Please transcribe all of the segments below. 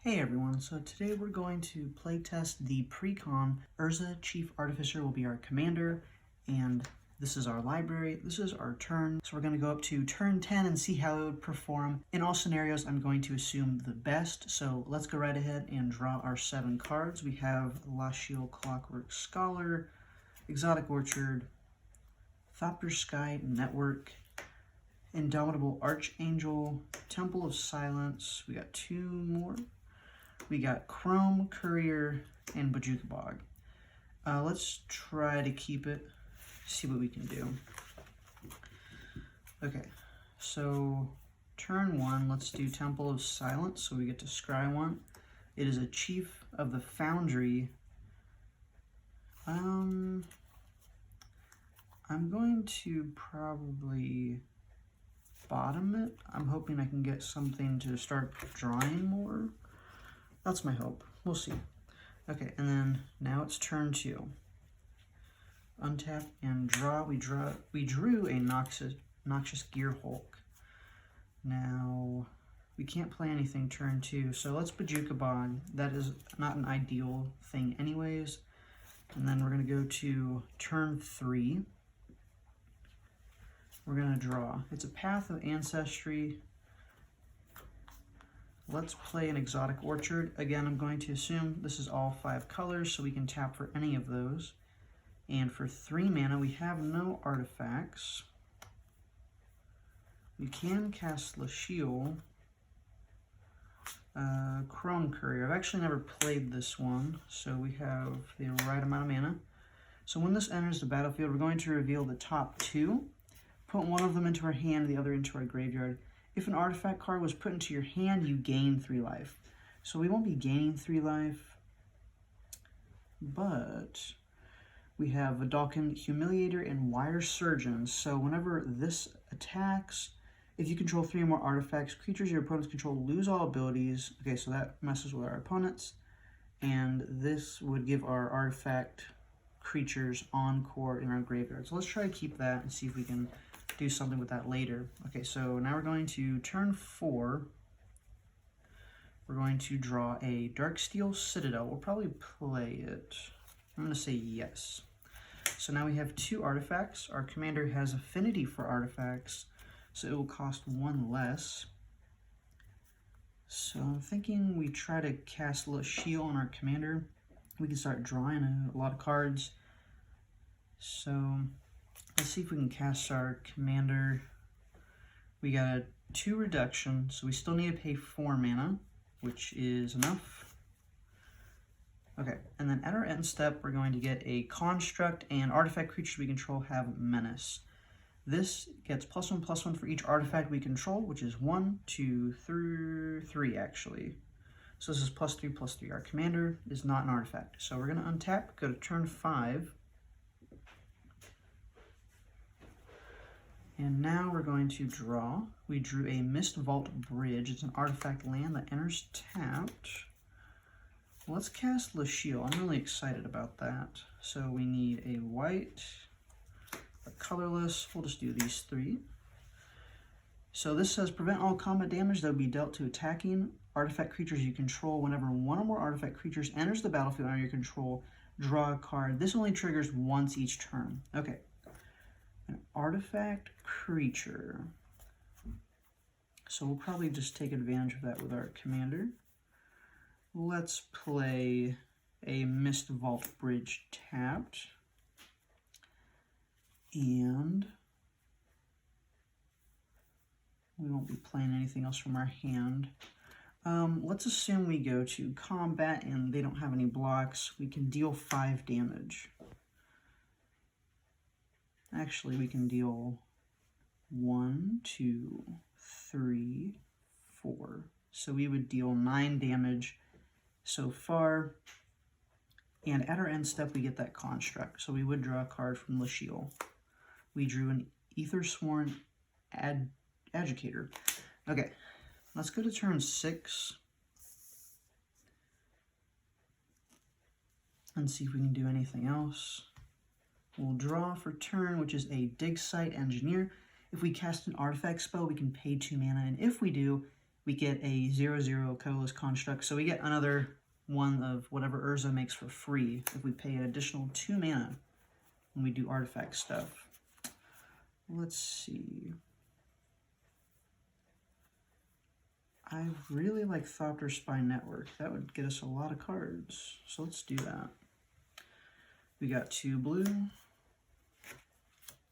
Hey everyone, so today we're going to playtest the Precon. Urza, Chief Artificer, will be our commander, and this is our library. This is our turn. So we're going to go up to turn 10 and see how it would perform. In all scenarios, I'm going to assume the best, so let's go right ahead and draw our 7 cards. We have Lashiel Clockwork Scholar, Exotic Orchard, Thopter Sky Network, Indomitable Archangel, Temple of Silence. We got 2 more. We got Chrome, Courier, and Bojuka Bog. Let's try to keep it, see what we can do. Okay, so turn 1, let's do Temple of Silence, so we get to scry 1. It is a Chief of the Foundry. I'm going to probably bottom it. I'm hoping I can get something to start drawing more. That's my hope. We'll see. Okay, and then now it's turn 2. Untap and draw. We drew a Noxious Gearhulk. Now we can't play anything turn 2, so let's Bojuka Bog. That is not an ideal thing anyways. And then we're gonna go to turn 3. We're gonna draw. It's a Path of Ancestry. Let's play an Exotic Orchard. Again, I'm going to assume this is all 5 colors, so we can tap for any of those. And for 3 mana, we have no artifacts. We can cast Lashiel. Chrome Courier. I've actually never played this one, so we have the right amount of mana. So when this enters the battlefield, we're going to reveal the top 2. Put one of them into our hand, the other into our graveyard. If an artifact card was put into your hand, you gain 3 life. So we won't be gaining 3 life, but we have Vidalcan Humiliator and Wire Surgeon. So whenever this attacks, if you control 3 or more artifacts, creatures your opponents control lose all abilities. Okay, so that messes with our opponents. And this would give our artifact creatures encore in our graveyard. So let's try to keep that and see if we can do something with that later. Okay, so now we're going to turn 4. We're going to draw a Darksteel Citadel. We'll probably play it. I'm going to say yes. So now we have 2 artifacts. Our commander has affinity for artifacts, so it will cost 1 less. So I'm thinking we try to cast Lashiel on our commander. We can start drawing a lot of cards. So let's see if we can cast our commander. We got a 2 reduction, so we still need to pay 4 mana, which is enough. Okay, and then at our end step, we're going to get a construct, and artifact creatures we control have menace. This gets +1/+1 for each artifact we control, which is 1, 2, 3 actually. So this is +3/+3. Our commander is not an artifact. So we're going to untap, go to turn 5. And now we're going to draw. We drew a Mist Vault Bridge. It's an artifact land that enters tapped. Let's cast Lashiel. I'm really excited about that. So we need a white, a colorless. We'll just do these 3. So this says prevent all combat damage that would be dealt to attacking artifact creatures you control. Whenever 1 or more artifact creatures enters the battlefield under your control, draw a card. This only triggers once each turn. Okay. An artifact creature. So we'll probably just take advantage of that with our commander. Let's play a Mist Vault Bridge tapped. And we won't be playing anything else from our hand. Let's assume we go to combat and they don't have any blocks. We can deal 5 damage. Actually, we can deal 1, 2, 3, 4. So we would deal 9 damage so far. And at our end step, we get that construct. So we would draw a card from Lashiel. We drew an Aethersworn Agitator. Okay, let's go to turn 6. And see if we can do anything else. We'll draw for turn, which is a Dig Site Engineer. If we cast an artifact spell, we can pay 2 mana, and if we do, we get a 0/0 colorless construct. So we get another one of whatever Urza makes for free if we pay an additional 2 mana when we do artifact stuff. Let's see. I really like Thopter Spy Network. That would get us a lot of cards. So let's do that. We got 2 blue,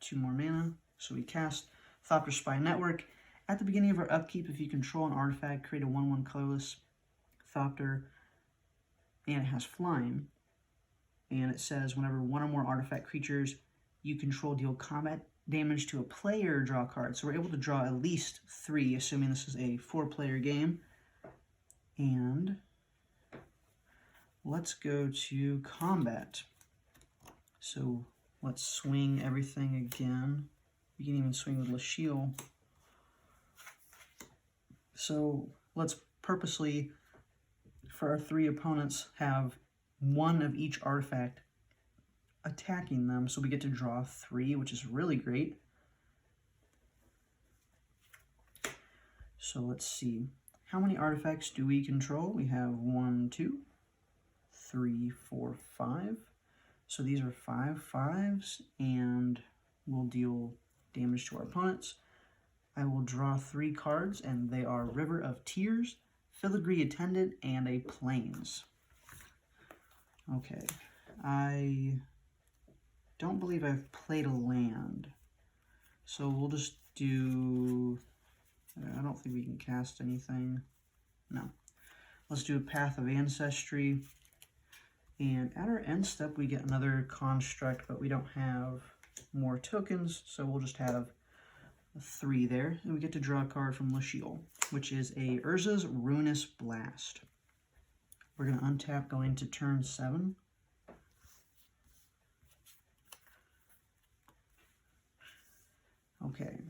2 more mana. So we cast Thopter Spy Network. At the beginning of our upkeep, if you control an artifact, create a 1/1 colorless Thopter, and it has flying. And it says whenever one or more artifact creatures you control deal combat damage to a player, draw a card. So we're able to draw at least 3, assuming this is a 4-player game. And let's go to combat. So let's swing everything again. You can even swing with Lashiel. So let's purposely, for our 3 opponents, have 1 of each artifact attacking them, so we get to draw 3, which is really great. So let's see, how many artifacts do we control? We have 1, 2, 3, 4, 5. So these are 5 5s, and we'll deal damage to our opponents. I will draw 3 cards, and they are River of Tears, Filigree Attendant, and a Plains. Okay, I don't believe I've played a land, so we'll just do, I don't think we can cast anything. No. Let's do a Path of Ancestry, and at our end step we get another construct, but we don't have more tokens, so we'll just have 3 there, and we get to draw a card from Lashiel, which is a Urza's Ruinous Blast. We're going to untap going to turn 7. Okay,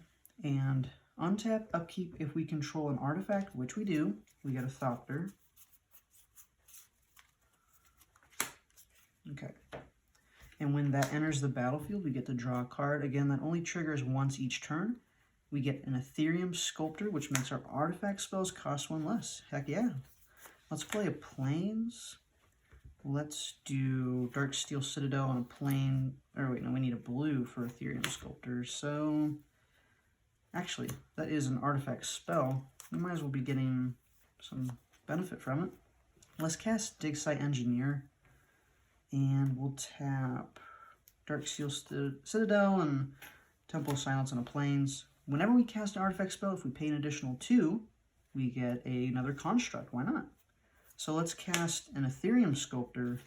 and untap, upkeep, if we control an artifact, which we do, we get a Thopter. Okay, and when that enters the battlefield, we get to draw a card. Again, that only triggers once each turn. We get an Ethereum Sculptor, which makes our artifact spells cost 1 less. Heck yeah. Let's play a Plains. Let's do Dark Steel Citadel on a plain. Or wait, no, we need a blue for Ethereum Sculptor. So, actually, that is an artifact spell. We might as well be getting some benefit from it. Let's cast Dig Site Engineer. And we'll tap Dark Steel Citadel and Temple of Silence on a Plains. Whenever we cast an artifact spell, if we pay an additional 2, we get another construct. Why not? So let's cast an Ethereum Sculptor,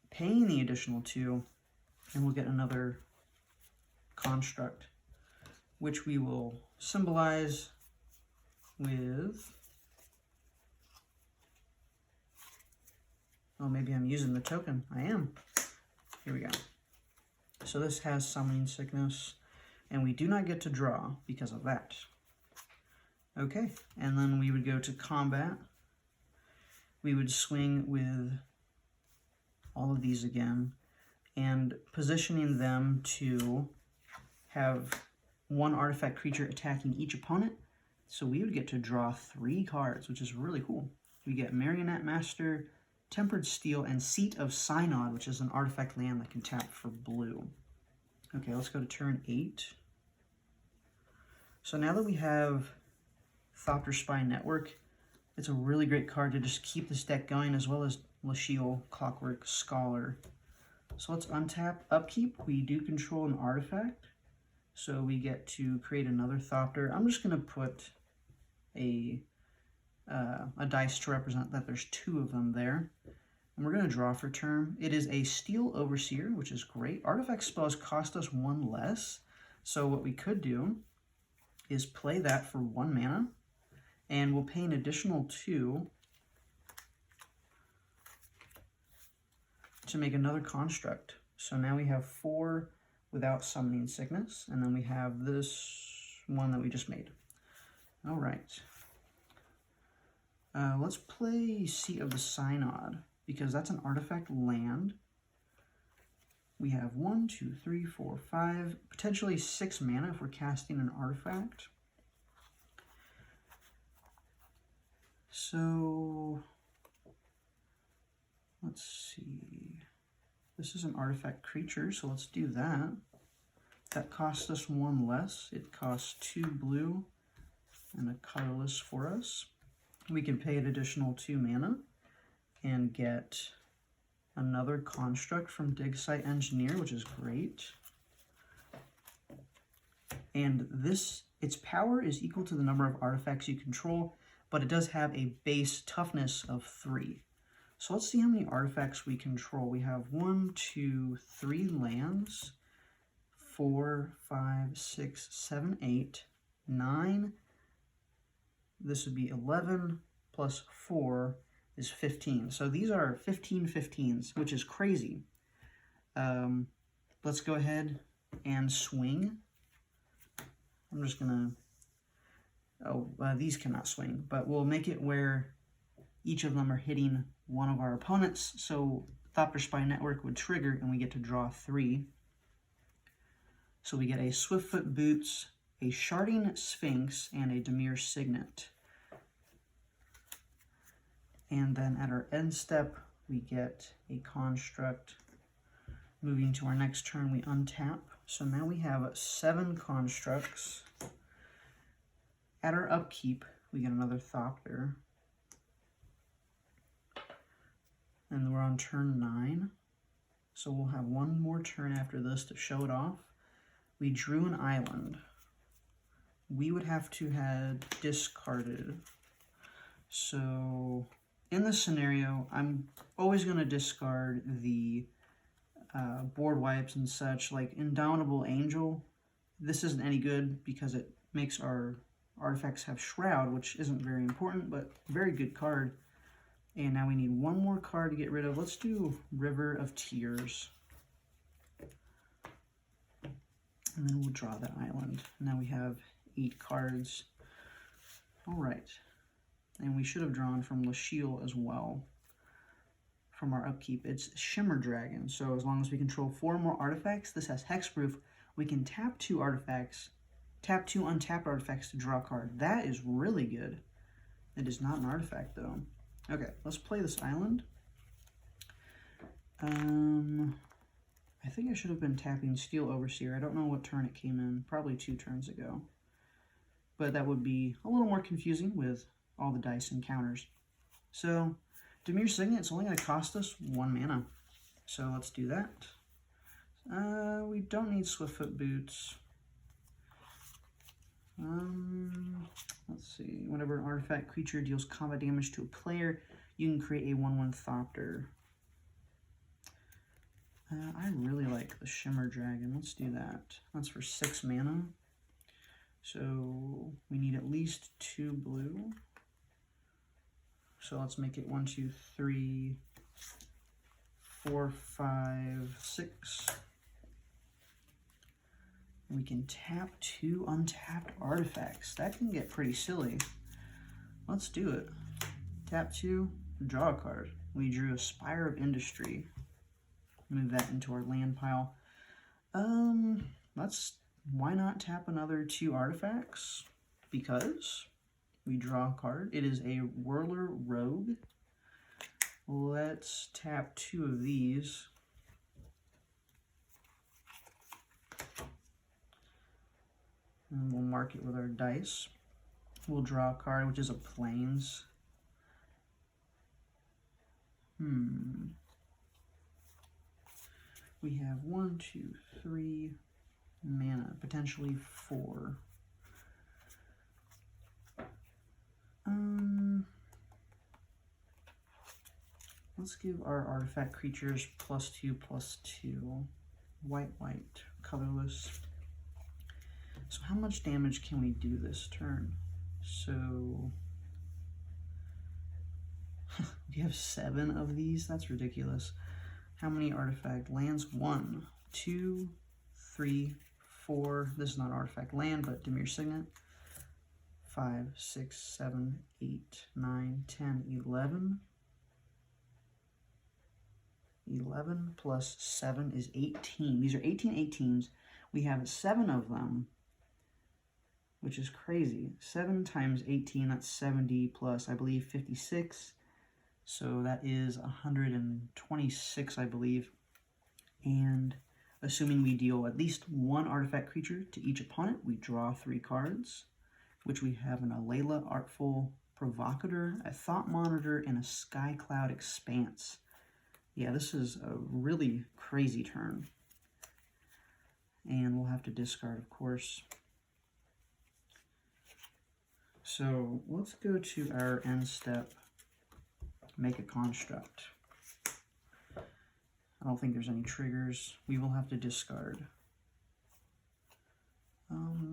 paying the additional 2, and we'll get another construct, which we will symbolize with, oh, maybe I'm using the token. I am. Here we go. So this has Summoning Sickness, and we do not get to draw because of that. Okay, and then we would go to combat. We would swing with all of these again, and positioning them to have 1 artifact creature attacking each opponent. So we would get to draw 3 cards, which is really cool. We get Marionette Master, Tempered Steel, and Seat of Synod, which is an artifact land that can tap for blue. Okay, let's go to turn 8. So now that we have Thopter Spy Network, it's a really great card to just keep this deck going, as well as Lashiel, Clockwork, Scholar. So let's untap, upkeep. We do control an artifact, so we get to create another Thopter. I'm just going to put a dice to represent that there's 2 of them there. And we're going to draw for turn. It is a Steel Overseer, which is great. Artifact spells cost us 1 less. So what we could do is play that for 1 mana, and we'll pay an additional 2 to make another construct. So now we have 4 without Summoning Sickness, and then we have this one that we just made. All right. Let's play Seat of the Synod, because that's an artifact land. We have 1, 2, 3, 4, 5, potentially 6 mana if we're casting an artifact. So let's see. This is an artifact creature, so let's do that. That costs us 1 less. It costs 2 blue and a colorless for us. We can pay an additional 2 mana and get another construct from Dig Site Engineer, which is great. And this, its power is equal to the number of artifacts you control, but it does have a base toughness of 3. So let's see how many artifacts we control. We have 1, 2, 3 lands, 4, 5, 6, 7, 8, 9. This would be 11 plus 4 is 15. So these are 15 15s, which is crazy. Let's go ahead and swing. I'm just gonna, these cannot swing, but we'll make it where each of them are hitting one of our opponents. So Thopter Spy Network would trigger and we get to draw 3. So we get a Swiftfoot Boots, a Sharding Sphinx, and a Dimir Signet. And then at our end step, we get a construct. Moving to our next turn, we untap. So now we have 7 constructs. At our upkeep, we get another Thopter. And we're on turn 9. So we'll have 1 more turn after this to show it off. We drew an island. We would have to have discarded. So in this scenario, I'm always going to discard the board wipes and such, like Indomitable Angel. This isn't any good because it makes our artifacts have Shroud, which isn't very important, but very good card. And now we need 1 more card to get rid of. Let's do River of Tears. And then we'll draw that island. Now we have 8 cards. All right. And we should have drawn from Lasheel as well from our upkeep. It's Shimmer Dragon. So as long as we control 4 more artifacts, this has hexproof. We can tap 2 artifacts, tap 2 untapped artifacts to draw a card. That is really good. It is not an artifact though. Okay, let's play this island. I think I should have been tapping Steel Overseer. I don't know what turn it came in, probably 2 turns ago. But that would be a little more confusing with all the dice and counters. So, Dimir Signet, it's only going to cost us 1 mana. So let's do that. We don't need Swiftfoot Boots. Let's see. Whenever an artifact creature deals combat damage to a player, you can create a 1/1 Thopter. I really like the Shimmer Dragon. Let's do that. That's for 6 mana. So we need at least 2 blue. So let's make it 1, 2, 3, 4, 5, 6. We can tap 2 untapped artifacts. That can get pretty silly. Let's do it. Tap 2, draw a card. We drew a Spire of Industry. Move that into our land pile. Why not tap another 2 artifacts? Because we draw a card. It is a Whirler Rogue. Let's tap 2 of these. And we'll mark it with our dice. We'll draw a card, which is a Plains. We have 1, 2, 3 mana, potentially 4. Let's give our artifact creatures +2/+2. White, white, colorless. So how much damage can we do this turn? So we have 7 of these. That's ridiculous. How many artifact lands? 1, 2, 3, 4. This is not artifact land, but Dimir Signet. 5, 6, 7, 8, 9, 10, 11. 11 plus 7 is 18. These are 18 18s. We have 7 of them. which is crazy. 7 times 18, that's 70 plus, I believe, 56. So that is 126, I believe. And assuming we deal at least one artifact creature to each opponent, we draw 3 cards, which we have an Alayla Artful Provocateur, a Thought Monitor, and a Sky Cloud Expanse. Yeah, this is a really crazy turn. And we'll have to discard, of course. So let's go to our end step, make a construct. I don't think there's any triggers. We will have to discard.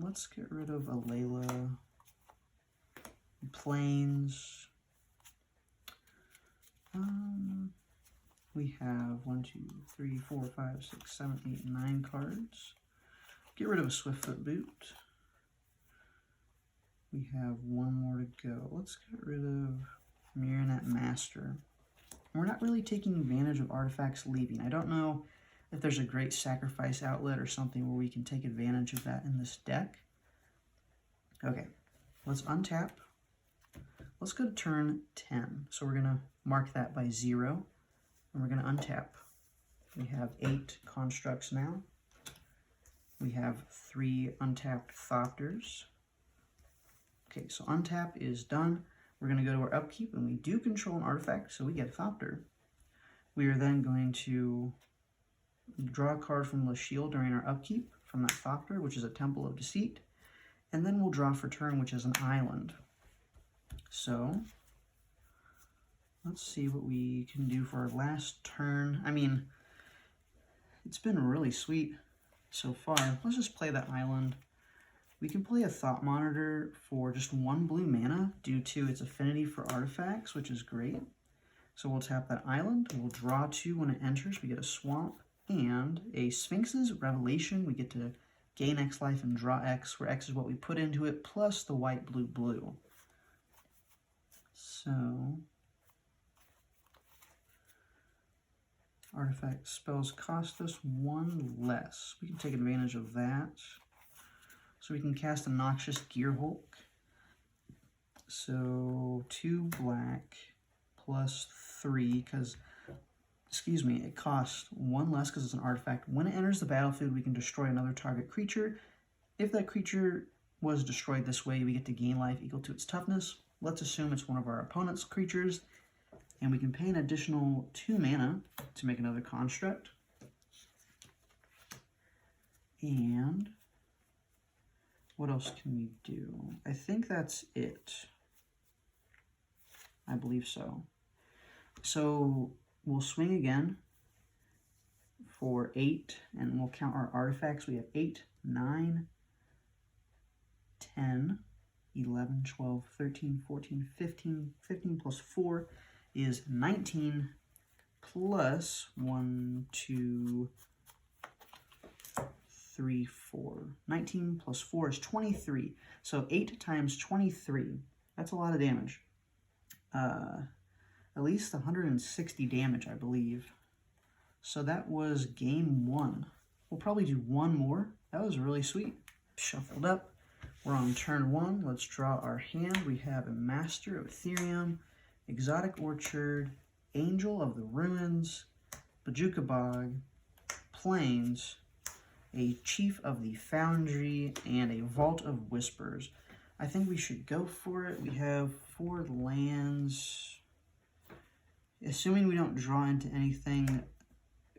Let's get rid of Alayla, Plains. We have 1, 2, 3, 4, 5, 6, 7, 8, 9 cards. Get rid of a Swiftfoot Boot. We have 1 more to go. Let's get rid of Marionette Master. We're not really taking advantage of artifacts leaving. I don't know if there's a great sacrifice outlet or something where we can take advantage of that in this deck. Okay, let's untap. Let's go to turn 10. So we're going to mark that by 0, and we're going to untap. We have 8 constructs now. We have 3 untapped Thopters. Okay, so untap is done. We're going to go to our upkeep, and we do control an artifact, so we get a Thopter. We are then going to draw a card from the shield during our upkeep from that Thopter, which is a Temple of Deceit, and then we'll draw for turn, which is an island. So let's see what we can do for our last turn. I mean, it's been really sweet so far. Let's just play that island. We can play a Thought Monitor for just 1 blue mana due to its affinity for artifacts, which is great. So we'll tap that island. We'll draw 2 when it enters. We get a Swamp and a Sphinx's Revelation. We get to gain X life and draw X, where X is what we put into it, plus the white, blue, blue. So artifact spells cost us 1 less. We can take advantage of that. So we can cast a Noxious Gearhulk. So 2 black plus 3, because, excuse me, it costs 1 less because it's an artifact. When it enters the battlefield, we can destroy another target creature. If that creature was destroyed this way, we get to gain life equal to its toughness. Let's assume it's one of our opponent's creatures, and we can pay an additional 2 mana to make another construct. And what else can we do? I think that's it. I believe so. So we'll swing again for 8, and we'll count our artifacts. We have 8, 9, 10, 11, 12, 13, 14, 15. 15 plus 4 is 19, plus 1, 2, 3, 4. 19 plus 4 is 23. So 8 times 23. That's a lot of damage. At least 160 damage, I believe. So that was game 1. We'll probably do 1 more. That was really sweet. Shuffled up. We're on turn 1. Let's draw our hand. We have a Master of Ethereum, Exotic Orchard, Angel of the Ruins, Bajuka Bog, Plains, a Chief of the Foundry, and a Vault of Whispers. I think we should go for it. We have 4 lands. Assuming we don't draw into anything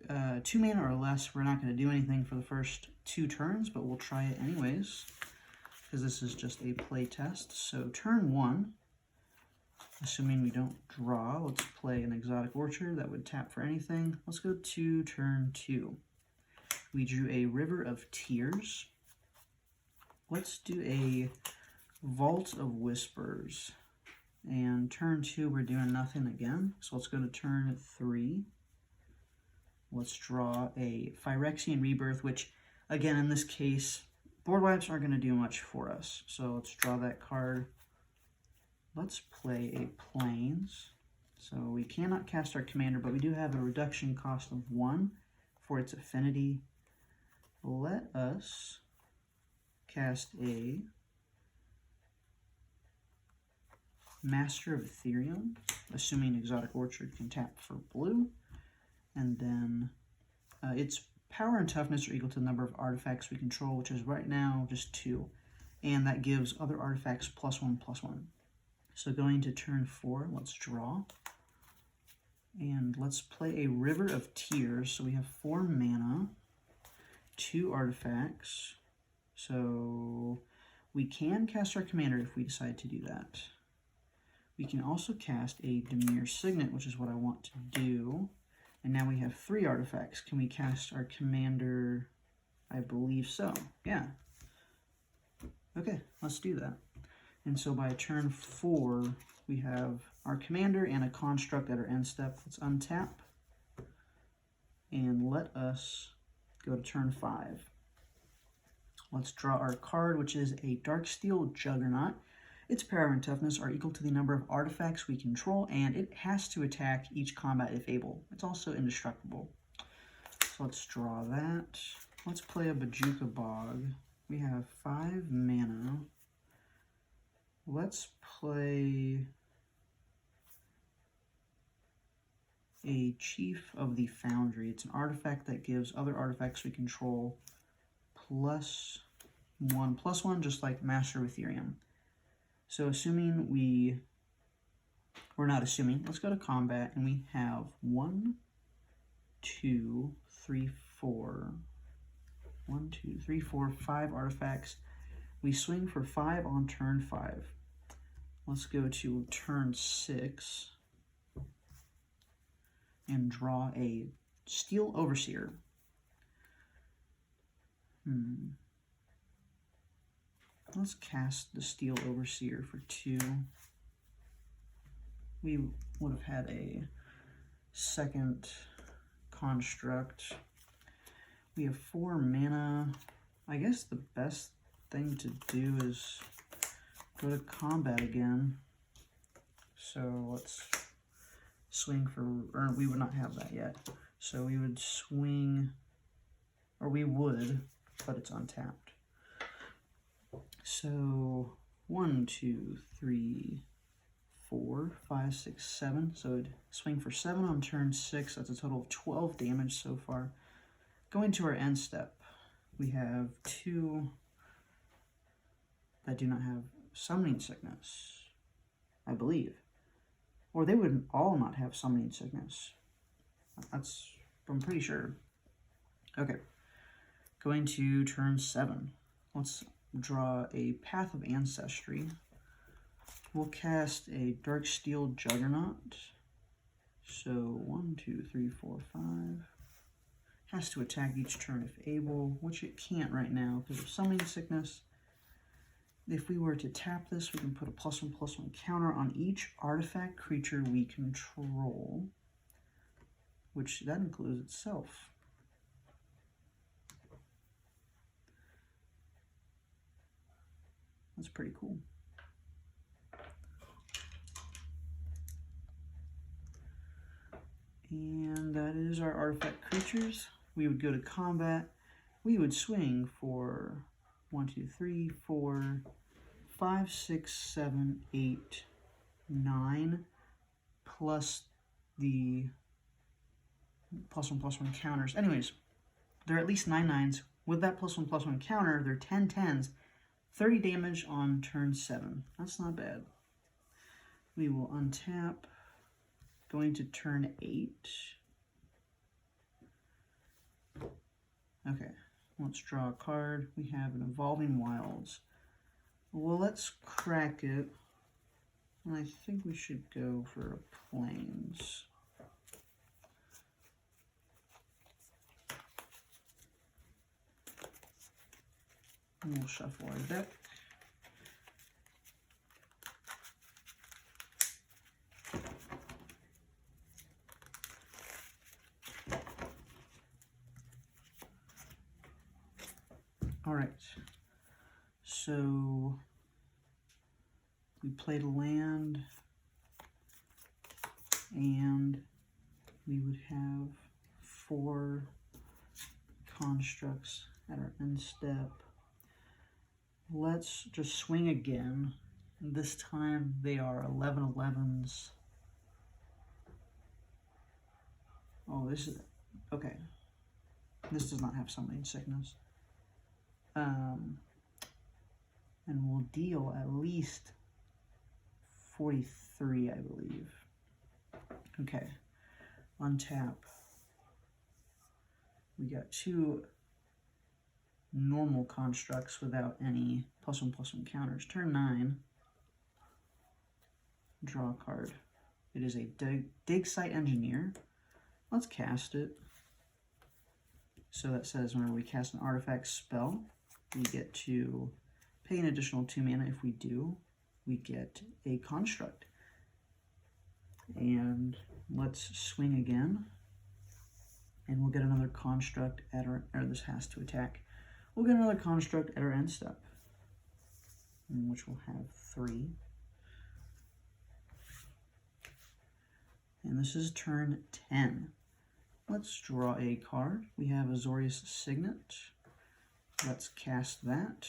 2 mana or less, we're not going to do anything for the first 2 turns, but we'll try it anyways, because this is just a play test. So turn 1, assuming we don't draw, let's play an Exotic Orchard. That would tap for anything. Let's go to turn 2. We drew a River of Tears. Let's do a Vault of Whispers. And turn 2, we're doing nothing again. So let's go to turn 3. Let's draw a Phyrexian Rebirth, which, again, in this case, board wipes aren't going to do much for us. So let's draw that card. Let's play a Plains. So we cannot cast our commander, but we do have a reduction cost of 1 for its affinity. Let us cast a Master of Ethereum, assuming Exotic Orchard can tap for blue. And then its power and toughness are equal to the number of artifacts we control, which is right now just 2. And that gives other artifacts +1/+1. So going to turn 4, let's draw. And let's play a River of Tears. So we have 4 mana, 2 artifacts. So we can cast our commander if we decide to do that. We can also cast a Dimir Signet, which is what I want to do. And now we have 3 artifacts. Can we cast our commander? I believe so. Yeah. Okay, let's do that. And so by turn 4, we have our commander and a construct at our end step. Let's untap. And let us go to turn 5. Let's draw our card, which is a Darksteel Juggernaut. Its power and toughness are equal to the number of artifacts we control, and it has to attack each combat if able. It's also indestructible. So let's draw that. Let's play a Bojuka Bog. We have 5 mana. Let's play a Chief of the Foundry. It's an artifact that gives other artifacts we control +1/+1, just like Master of Ethereum. So assuming we're not assuming, let's go to combat, and we have 1, 2, 3, 4, 1, 2, 3, 4, 5 artifacts. We swing for 5 on turn 5. Let's go to turn 6 and draw a Steel Overseer. Let's cast the Steel Overseer for 2. We would have had a second construct. We have 4 mana. I guess the best thing to do is go to combat again. So let's swing for, or we would not have that yet. So we would swing, or we would, but it's untapped. So 1, 2, 3, 4, 5, 6, 7. So it'd swing for 7 on turn 6. That's a total of 12 damage so far. Going to our end step, we have 2 that do not have Summoning Sickness, I believe. Or they would all not have Summoning Sickness. I'm pretty sure. Okay. Going to turn 7. Let's draw a Path of Ancestry. We'll cast a Darksteel Juggernaut. So 1, 2, 3, 4, 5. Has to attack each turn if able, which it can't right now because of Summoning Sickness. If we were to tap this, we can put a +1/+1 counter on each artifact creature we control, which that includes itself. That's pretty cool. And that is our artifact creatures. We would go to combat. We would swing for 1, 2, 3, 4, 5, 6, 7, 8, 9, plus the +1/+1 counters. Anyways, they're at least 9 9s. With that +1/+1 counter, they're 10 10s. 30 damage on turn 7. That's not bad. We will untap. Going to turn 8. Okay, let's draw a card. We have an Evolving Wilds. Well, let's crack it. And I think we should go for a Plains. And we'll shuffle our deck. All right, so we played a land, and we would have 4 constructs at our end step. Let's just swing again. This time they are 11/11s. Oh, this is okay. This does not have summoning sickness. And we'll deal at least 43, I believe. Okay. Untap. We got 2 normal constructs without any +1/+1 counters. Turn 9. Draw a card. It is a dig site engineer. Let's cast it. So that says whenever we cast an artifact spell, we get to pay an additional 2 mana. If we do, we get a construct. And let's swing again. And we'll get another construct at our, or this has to attack. We'll get another construct at our end step, which will have 3. And this is turn 10. Let's draw a card. We have Azorius Signet. Let's cast that.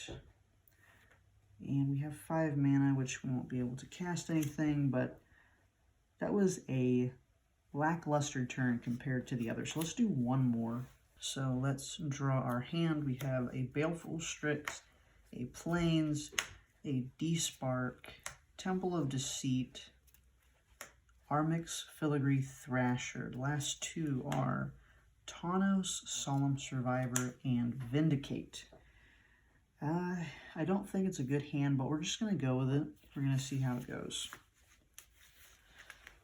And we have 5 mana, which we won't be able to cast anything, but that was a lackluster turn compared to the others. So let's do one more. So let's draw our hand. We have a Baleful Strix, a Plains, a D-Spark, Temple of Deceit, Armix Filigree Thrasher. The last 2 are Tawnos, Solemn Survivor, and Vindicate. I don't think it's a good hand, but we're just going to go with it. We're going to see how it goes.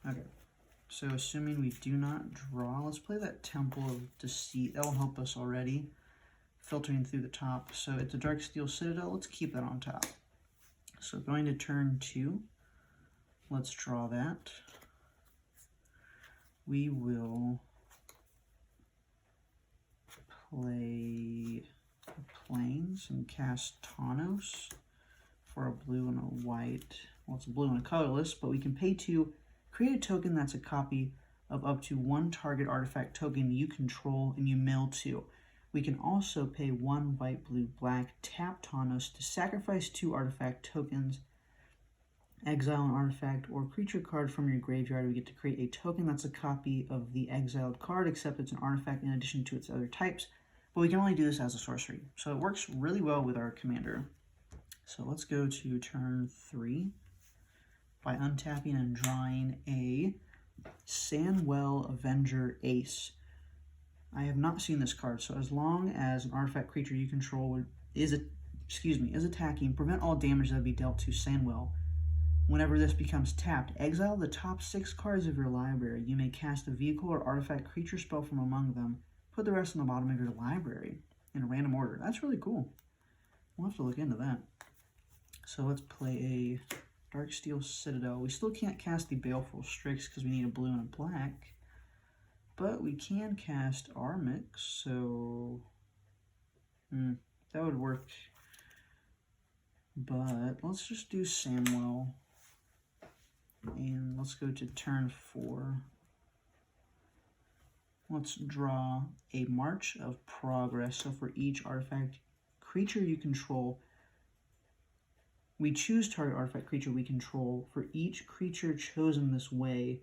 Okay, so assuming we do not draw, let's play that Temple of Deceit. That will help us already, filtering through the top. So it's a Darksteel Citadel. Let's keep that on top. So going to turn 2, let's draw that. We will play Plains and cast Tawnos for a blue and a white. Well, it's a blue and a colorless, but we can pay 2, create a token that's a copy of up to 1 target artifact token you control, and you mill 2. We can also pay 1 white, blue, black, tap Tawnos to sacrifice 2 artifact tokens, exile an artifact or creature card from your graveyard. We get to create a token that's a copy of the exiled card, except it's an artifact in addition to its other types. But we can only do this as a sorcery. So it works really well with our commander. So let's go to turn 3 by untapping and drawing a Sandwell Avenger Ace. I have not seen this card, so as long as an artifact creature you control is attacking, prevent all damage that would be dealt to Sandwell. Whenever this becomes tapped, exile the top 6 cards of your library. You may cast a vehicle or artifact creature spell from among them. Put the rest on the bottom of your library in a random order. That's really cool. We'll have to look into that. So let's play a Darksteel Citadel. We still can't cast the Baleful Strix because we need a blue and a black. But we can cast Armix, so that would work. But let's just do Sandwell. And let's go to turn 4. Let's draw a March of Progress. So for each artifact creature you control, we choose target artifact creature we control. For each creature chosen this way,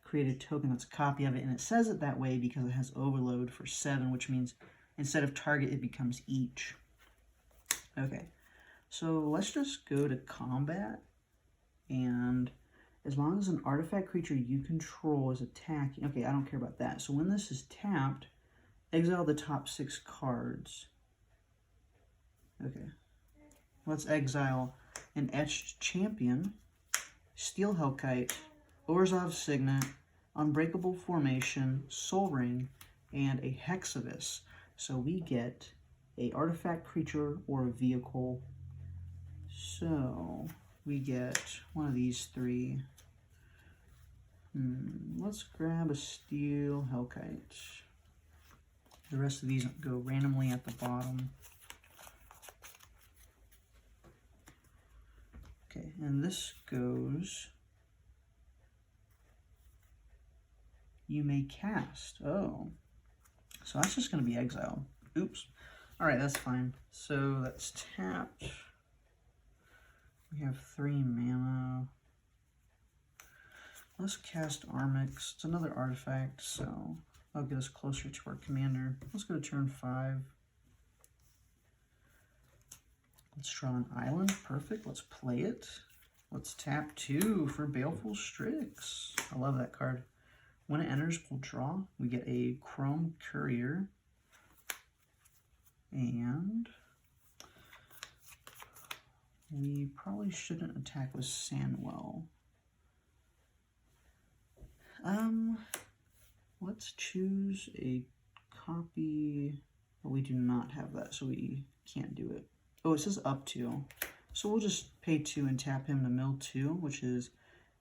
create a token that's a copy of it. And it says it that way because it has overload for 7, which means instead of target, it becomes each. Okay, so let's just go to combat. And as long as an artifact creature you control is attacking... Okay, I don't care about that. So when this is tapped, exile the top 6 cards. Okay. Let's exile an Etched Champion, Steel Hellkite, Urza Signet, Unbreakable Formation, Soul Ring, and a Hexavis. So we get a artifact creature or a vehicle. So we get one of these 3. Let's grab a Steel Hellkite. The rest of these go randomly at the bottom. Okay, and this goes... You may cast. Oh. So that's just going to be exiled. Oops. Alright, that's fine. So that's tapped. We have 3 mana. Let's cast Armix. It's another artifact, so that'll get us closer to our commander. Let's go to turn 5. Let's draw an island. Perfect. Let's play it. Let's tap 2 for Baleful Strix. I love that card. When it enters, we'll draw. We get a Chrome Courier. And we probably shouldn't attack with Sandwell. Let's choose a copy. Well, we do not have that, so we can't do it. Oh, it says up to. So we'll just pay 2 and tap him to mill 2, which is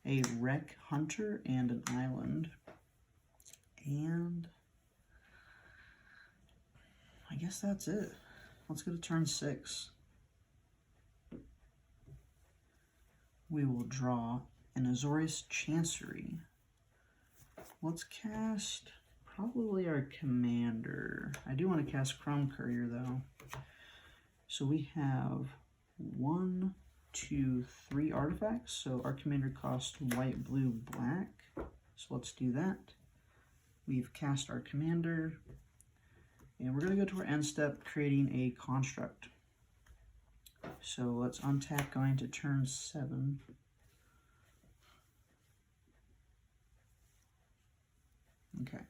a Wreck Hunter and an island. And I guess that's it. Let's go to turn 6. We will draw an Azorius Chancery. Let's cast probably our commander. I do want to cast Chrome Courier though. So we have 1, 2, 3 artifacts. So our commander costs white, blue, black. So let's do that. We've cast our commander. And we're going to go to our end step, creating a construct. So let's untap going to turn 7. Okay.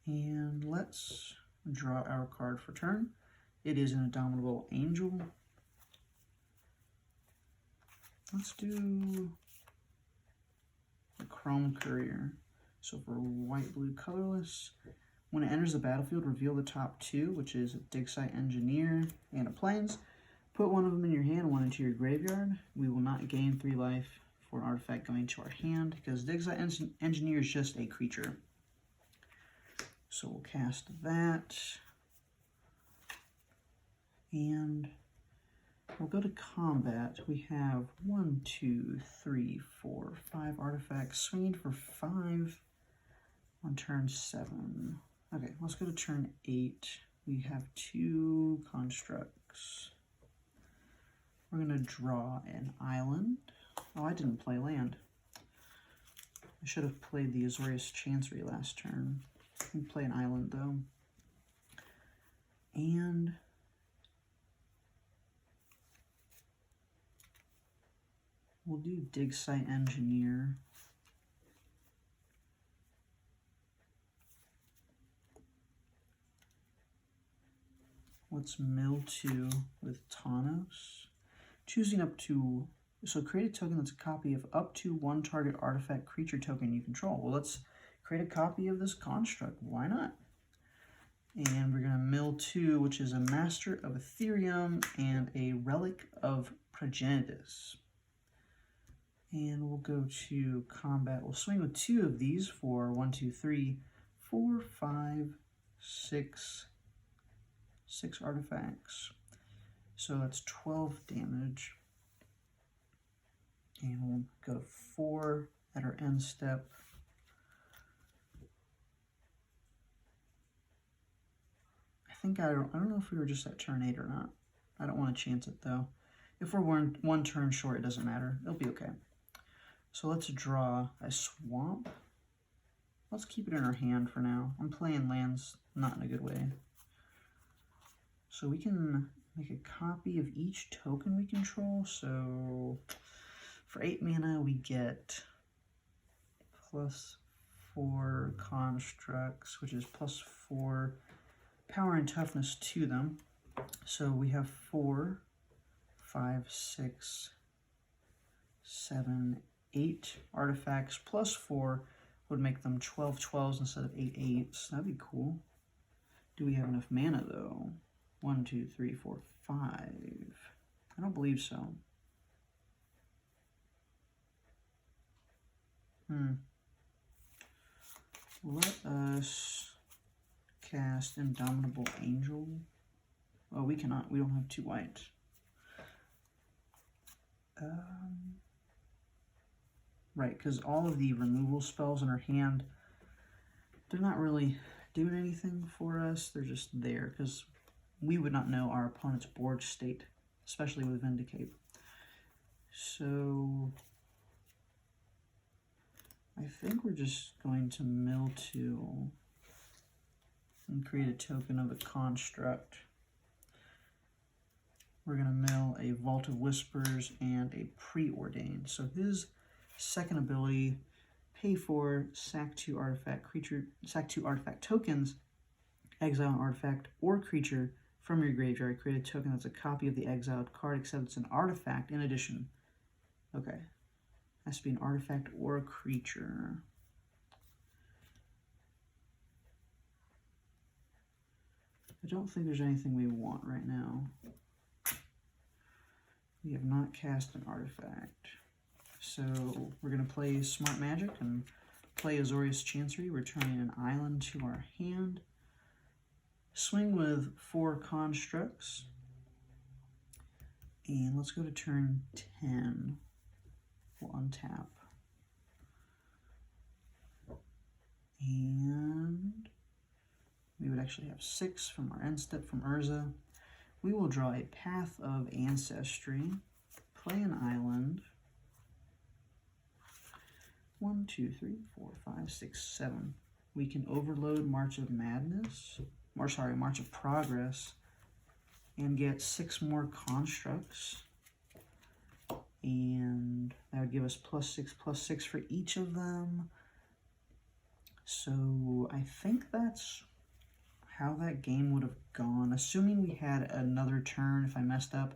And let's draw our card for turn. It is an Indomitable Angel. Let's do a Chrome Courier. So for white, blue, colorless, when it enters the battlefield, reveal the top 2, which is a Dig Site Engineer and a Plains. Put one of them in your hand, 1 into your graveyard. We will not gain 3 life for an artifact going to our hand, because Dig Site Engineer is just a creature. So we'll cast that. And we'll go to combat. We have 1, 2, 3, 4, 5 artifacts, swinging for 5 on turn 7. Okay, let's go to turn 8. We have 2 constructs. We're going to draw an island. Oh, I didn't play land. I should have played the Azorius Chancery last turn. We play an island though. And we'll do Dig Site Engineer. Let's mill 2 with Tawnos. Choosing up to, so create a token that's a copy of up to 1 target artifact creature token you control. Well, let's create a copy of this construct. Why not? And we're going to mill 2, which is a Master of Ethereum and a Relic of Progenitus. And we'll go to combat. We'll swing with 2 of these for 1, 2, 3, 4, 5, 6 artifacts. So that's 12 damage. And we'll go to 4 at our end step. I don't know if we were just at turn 8 or not. I don't want to chance it though. If we're 1 turn short, it doesn't matter. It'll be okay. So let's draw a swamp. Let's keep it in our hand for now. I'm playing lands not in a good way. So we can make a copy of each token we control. So for 8 mana, we get +4 constructs, which is +4 power and toughness to them. So we have 4, 5, 6, 7, 8 artifacts. +4 would make them 12 12s instead of 8 8s. That'd be cool. Do we have enough mana though? 1, 2, 3, 4, 5. I don't believe so. Let us cast Indomitable Angel. Oh, we cannot. We don't have 2 white. Right, because all of the removal spells in our hand, they're not really doing anything for us. They're just there, because we would not know our opponent's board state, especially with Vindicate. So I think we're just going to mill 2 and create a token of a construct. We're going to mill a Vault of Whispers and a Preordained. So his second ability, pay for, sack 2 artifact creature, sack 2 artifact tokens, exile an artifact or creature from your graveyard. Create a token that's a copy of the exiled card, except it's an artifact in addition. Okay. Has to be an artifact or a creature. I don't think there's anything we want right now. We have not cast an artifact. So we're going to play Smart Magic and play Azorius Chancery, returning an island to our hand. Swing with 4 constructs. And let's go to turn 10. We'll untap. And we would actually have 6 from our end step from Urza. We will draw a Path of Ancestry, play an island. 1, 2, 3, 4, 5, 6, 7. We can overload March of Madness, March of Progress, and get 6 more constructs. And that would give us +6/+6 for each of them. So I think that's how that game would have gone. Assuming we had another turn, if I messed up,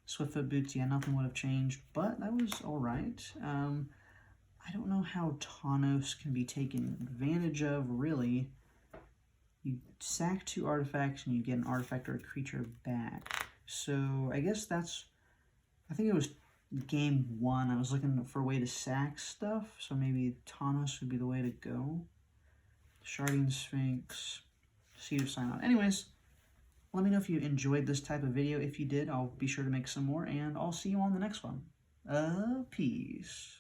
Swiftfoot Boots, yeah, nothing would have changed, but that was all right. I don't know how Tawnos can be taken advantage of, really. You sack 2 artifacts and you get an artifact or a creature back. So I guess that's, I think it was game 1. I was looking for a way to sack stuff, so maybe Tawnos would be the way to go. Sharding Sphinx, Seed of Sign-On. Anyways, let me know if you enjoyed this type of video. If you did, I'll be sure to make some more, and I'll see you on the next one. Peace.